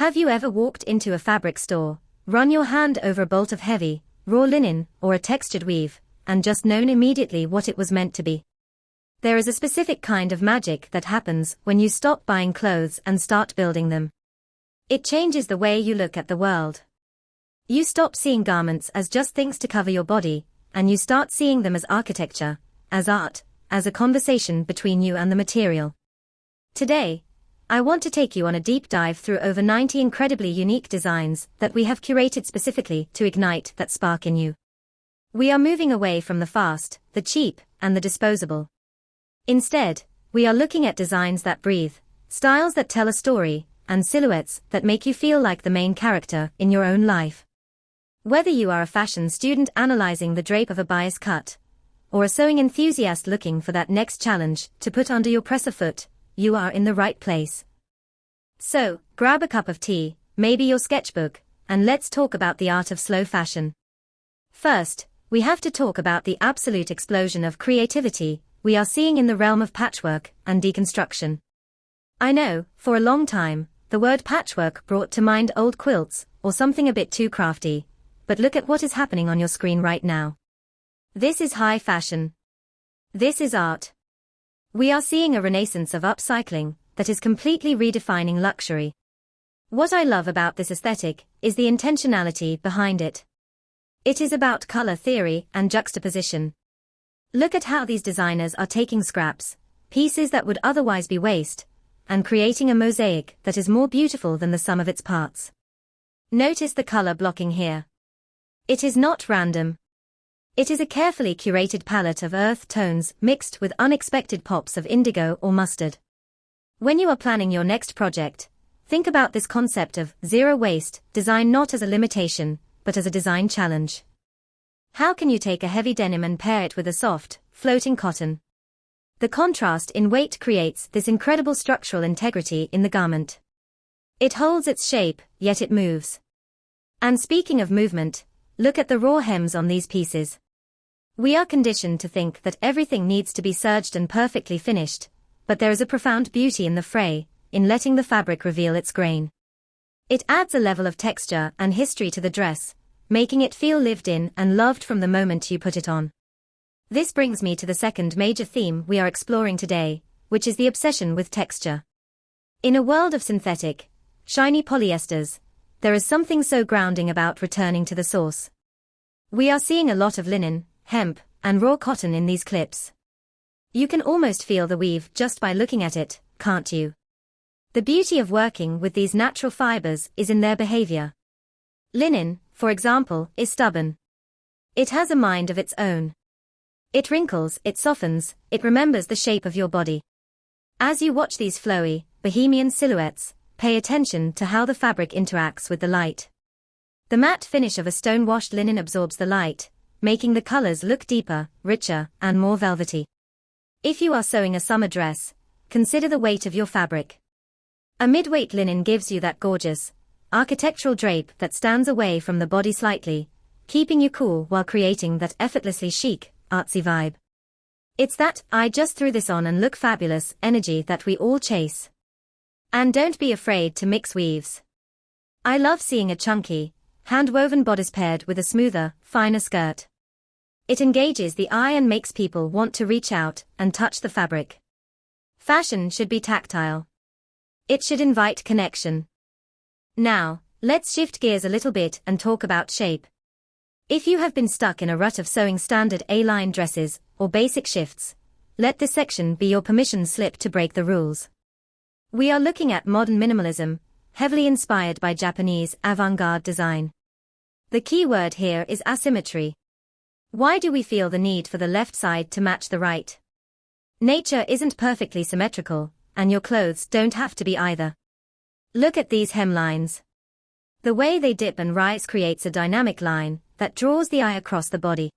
Have you ever walked into a fabric store, run your hand over a bolt of heavy, raw linen, or a textured weave, and just known immediately what it was meant to be? There is a specific kind of magic that happens when you stop buying clothes and start building them. It changes the way you look at the world. You stop seeing garments as just things to cover your body, and you start seeing them as architecture, as art, as a conversation between you and the material. Today, I want to take you on a deep dive through over 90 incredibly unique designs that we have curated specifically to ignite that spark in you. We are moving away from the fast, the cheap, and the disposable. Instead, we are looking at designs that breathe, styles that tell a story, and silhouettes that make you feel like the main character in your own life. Whether you are a fashion student analyzing the drape of a bias cut, or a sewing enthusiast looking for that next challenge to put under your presser foot, you are in the right place. So, grab a cup of tea, maybe your sketchbook, and let's talk about the art of slow fashion. First, we have to talk about the absolute explosion of creativity we are seeing in the realm of patchwork and deconstruction. I know, for a long time, the word patchwork brought to mind old quilts, or something a bit too crafty, but look at what is happening on your screen right now. This is high fashion. This is art. We are seeing a renaissance of upcycling that is completely redefining luxury. What I love about this aesthetic is the intentionality behind it. It is about color theory and juxtaposition. Look at how these designers are taking scraps, pieces that would otherwise be waste, and creating a mosaic that is more beautiful than the sum of its parts. Notice the color blocking here. It is not random. It is a carefully curated palette of earth tones mixed with unexpected pops of indigo or mustard. When you are planning your next project, think about this concept of zero waste design not as a limitation, but as a design challenge. How can you take a heavy denim and pair it with a soft, floating cotton? The contrast in weight creates this incredible structural integrity in the garment. It holds its shape, yet it moves. And speaking of movement, look at the raw hems on these pieces. We are conditioned to think that everything needs to be serged and perfectly finished, but there is a profound beauty in the fray, in letting the fabric reveal its grain. It adds a level of texture and history to the dress, making it feel lived in and loved from the moment you put it on. This brings me to the second major theme we are exploring today, which is the obsession with texture. In a world of synthetic, shiny polyesters, there is something so grounding about returning to the source. We are seeing a lot of linen, hemp, and raw cotton in these clips. You can almost feel the weave just by looking at it, can't you? The beauty of working with these natural fibers is in their behavior. Linen, for example, is stubborn. It has a mind of its own. It wrinkles, it softens, it remembers the shape of your body. As you watch these flowy, bohemian silhouettes, pay attention to how the fabric interacts with the light. The matte finish of a stone-washed linen absorbs the light, making the colors look deeper, richer, and more velvety. If you are sewing a summer dress, consider the weight of your fabric. A mid-weight linen gives you that gorgeous, architectural drape that stands away from the body slightly, keeping you cool while creating that effortlessly chic, artsy vibe. It's that "I just threw this on and look fabulous" energy that we all chase. And don't be afraid to mix weaves. I love seeing a chunky, hand-woven bodice paired with a smoother, finer skirt. It engages the eye and makes people want to reach out and touch the fabric. Fashion should be tactile. It should invite connection. Now, let's shift gears a little bit and talk about shape. If you have been stuck in a rut of sewing standard A-line dresses or basic shifts, let this section be your permission slip to break the rules. We are looking at modern minimalism, heavily inspired by Japanese avant-garde design. The key word here is asymmetry. Why do we feel the need for the left side to match the right? Nature isn't perfectly symmetrical, and your clothes don't have to be either. Look at these hemlines. The way they dip and rise creates a dynamic line that draws the eye across the body.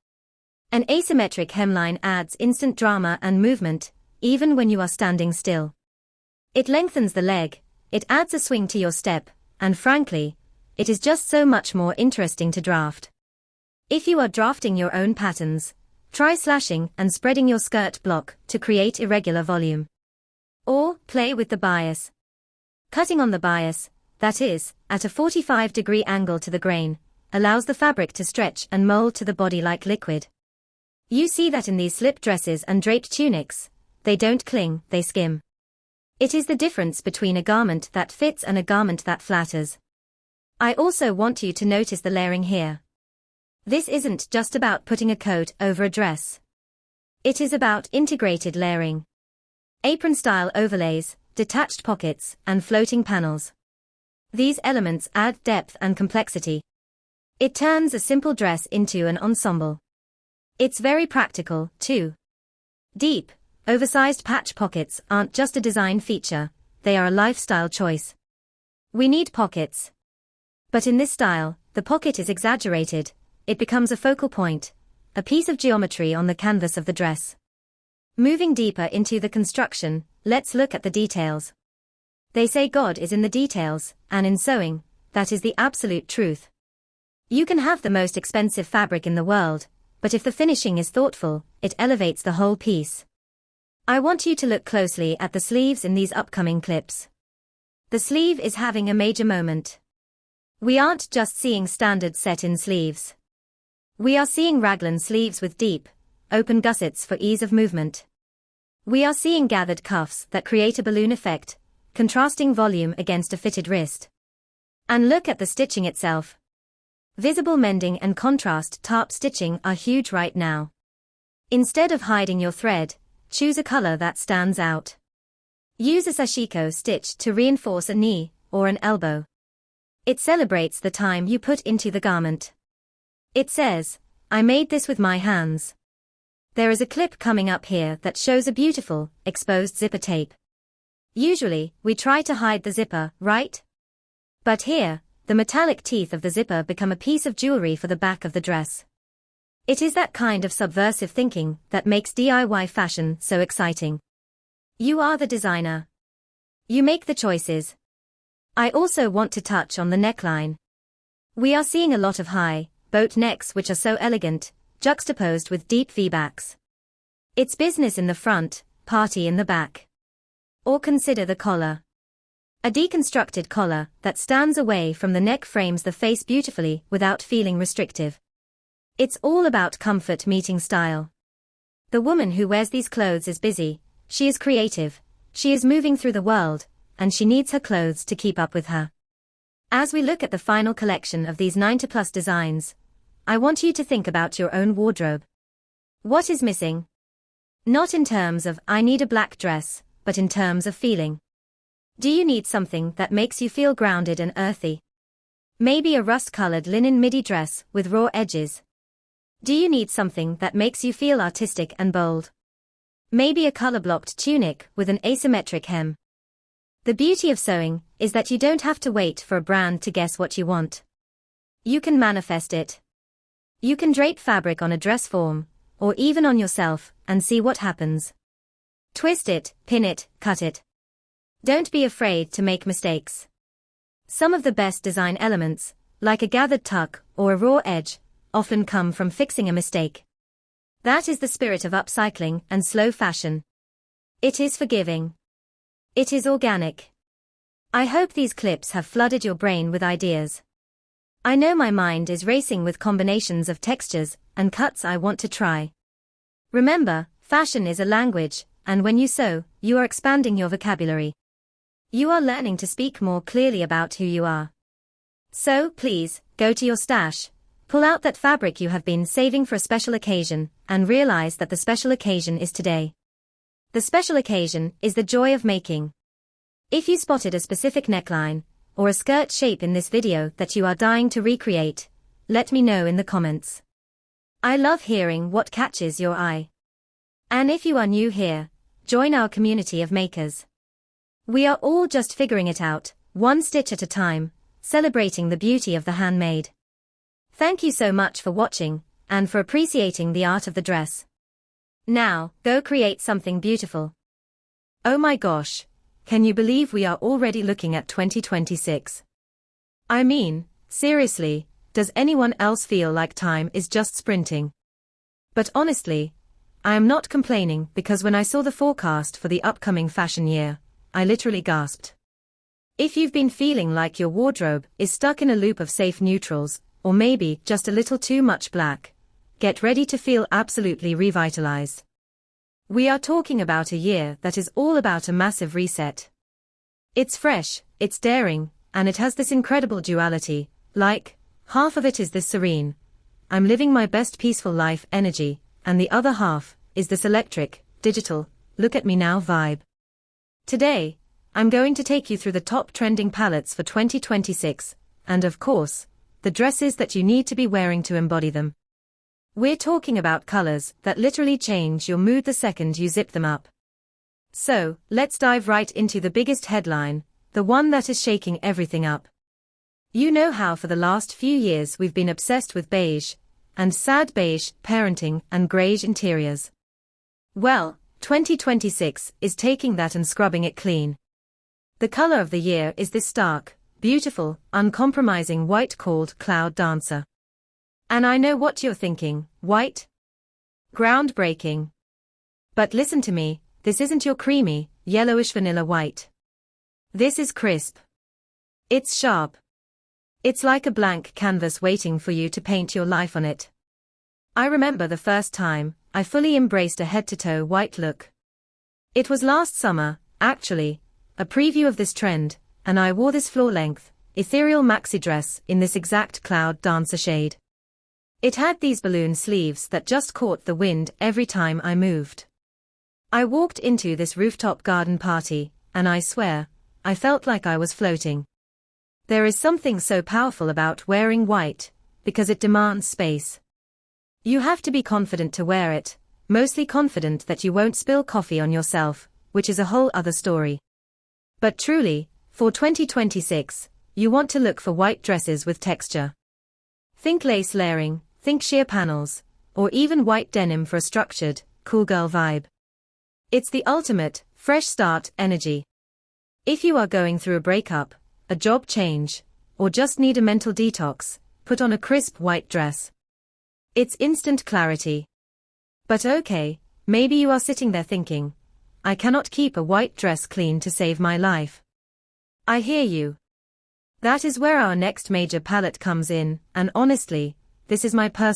An asymmetric hemline adds instant drama and movement, even when you are standing still. It lengthens the leg, it adds a swing to your step, and frankly, it is just so much more interesting to draft. If you are drafting your own patterns, try slashing and spreading your skirt block to create irregular volume. Or, play with the bias. Cutting on the bias, that is, at a 45-degree angle to the grain, allows the fabric to stretch and mold to the body like liquid. You see that in these slip dresses and draped tunics. They don't cling, they skim. It is the difference between a garment that fits and a garment that flatters. I also want you to notice the layering here. This isn't just about putting a coat over a dress. It is about integrated layering. Apron-style overlays, detached pockets, and floating panels. These elements add depth and complexity. It turns a simple dress into an ensemble. It's very practical, too. Deep, oversized patch pockets aren't just a design feature, they are a lifestyle choice. We need pockets. But in this style, the pocket is exaggerated, it becomes a focal point, a piece of geometry on the canvas of the dress. Moving deeper into the construction, let's look at the details. They say God is in the details, and in sewing, that is the absolute truth. You can have the most expensive fabric in the world, but if the finishing is thoughtful, it elevates the whole piece. I want you to look closely at the sleeves in these upcoming clips. The sleeve is having a major moment. We aren't just seeing standard set-in sleeves. We are seeing raglan sleeves with deep, open gussets for ease of movement. We are seeing gathered cuffs that create a balloon effect, contrasting volume against a fitted wrist. And look at the stitching itself. Visible mending and contrast tarp stitching are huge right now. Instead of hiding your thread, choose a color that stands out. Use a sashiko stitch to reinforce a knee or an elbow. It celebrates the time you put into the garment. It says, "I made this with my hands." There is a clip coming up here that shows a beautiful, exposed zipper tape. Usually, we try to hide the zipper, right? But here, the metallic teeth of the zipper become a piece of jewelry for the back of the dress. It is that kind of subversive thinking that makes DIY fashion so exciting. You are the designer. You make the choices. I also want to touch on the neckline. We are seeing a lot of high, boat necks which are so elegant, juxtaposed with deep V-backs. It's business in the front, party in the back. Or consider the collar. A deconstructed collar that stands away from the neck frames the face beautifully without feeling restrictive. It's all about comfort meeting style. The woman who wears these clothes is busy, she is creative, she is moving through the world, and she needs her clothes to keep up with her. As we look at the final collection of these 90+ designs, I want you to think about your own wardrobe. What is missing? Not in terms of, I need a black dress, but in terms of feeling. Do you need something that makes you feel grounded and earthy? Maybe a rust-colored linen midi dress with raw edges. Do you need something that makes you feel artistic and bold? Maybe a color-blocked tunic with an asymmetric hem. The beauty of sewing is that you don't have to wait for a brand to guess what you want. You can manifest it. You can drape fabric on a dress form, or even on yourself, and see what happens. Twist it, pin it, cut it. Don't be afraid to make mistakes. Some of the best design elements, like a gathered tuck or a raw edge, often come from fixing a mistake. That is the spirit of upcycling and slow fashion. It is forgiving. It is organic. I hope these clips have flooded your brain with ideas. I know my mind is racing with combinations of textures and cuts I want to try. Remember, fashion is a language, and when you sew, you are expanding your vocabulary. You are learning to speak more clearly about who you are. So, please, go to your stash, pull out that fabric you have been saving for a special occasion, and realize that the special occasion is today. The special occasion is the joy of making. If you spotted a specific neckline, or a skirt shape in this video that you are dying to recreate, let me know in the comments. I love hearing what catches your eye. And if you are new here, join our community of makers. We are all just figuring it out, one stitch at a time, celebrating the beauty of the handmade. Thank you so much for watching, and for appreciating the art of the dress. Now, go create something beautiful. Oh my gosh, can you believe we are already looking at 2026? I mean, seriously, does anyone else feel like time is just sprinting? But honestly, I am not complaining because when I saw the forecast for the upcoming fashion year, I literally gasped. If you've been feeling like your wardrobe is stuck in a loop of safe neutrals, or maybe just a little too much black, get ready to feel absolutely revitalized. We are talking about a year that is all about a massive reset. It's fresh, it's daring, and it has this incredible duality, like, half of it is this serene, I'm living my best peaceful life energy, and the other half is this electric, digital, look at me now vibe. Today, I'm going to take you through the top trending palettes for 2026, and of course, the dresses that you need to be wearing to embody them. We're talking about colors that literally change your mood the second you zip them up. So, let's dive right into the biggest headline, the one that is shaking everything up. You know how for the last few years we've been obsessed with beige, and sad beige, parenting, and greige interiors. Well, 2026 is taking that and scrubbing it clean. The color of the year is this stark, beautiful, uncompromising white called Cloud Dancer. And I know what you're thinking, white? Groundbreaking. But listen to me, this isn't your creamy, yellowish vanilla white. This is crisp. It's sharp. It's like a blank canvas waiting for you to paint your life on it. I remember the first time I fully embraced a head-to-toe white look. It was last summer, actually, a preview of this trend, and I wore this floor-length, ethereal maxi dress in this exact Cloud Dancer shade. It had these balloon sleeves that just caught the wind every time I moved. I walked into this rooftop garden party, and I swear, I felt like I was floating. There is something so powerful about wearing white, because it demands space. You have to be confident to wear it, mostly confident that you won't spill coffee on yourself, which is a whole other story. But truly, for 2026, you want to look for white dresses with texture. Think lace layering, think sheer panels, or even white denim for a structured, cool girl vibe. It's the ultimate, fresh start energy. If you are going through a breakup, a job change, or just need a mental detox, put on a crisp white dress. It's instant clarity. But okay, maybe you are sitting there thinking, I cannot keep a white dress clean to save my life. I hear you. That is where our next major palette comes in, and honestly, this is my personal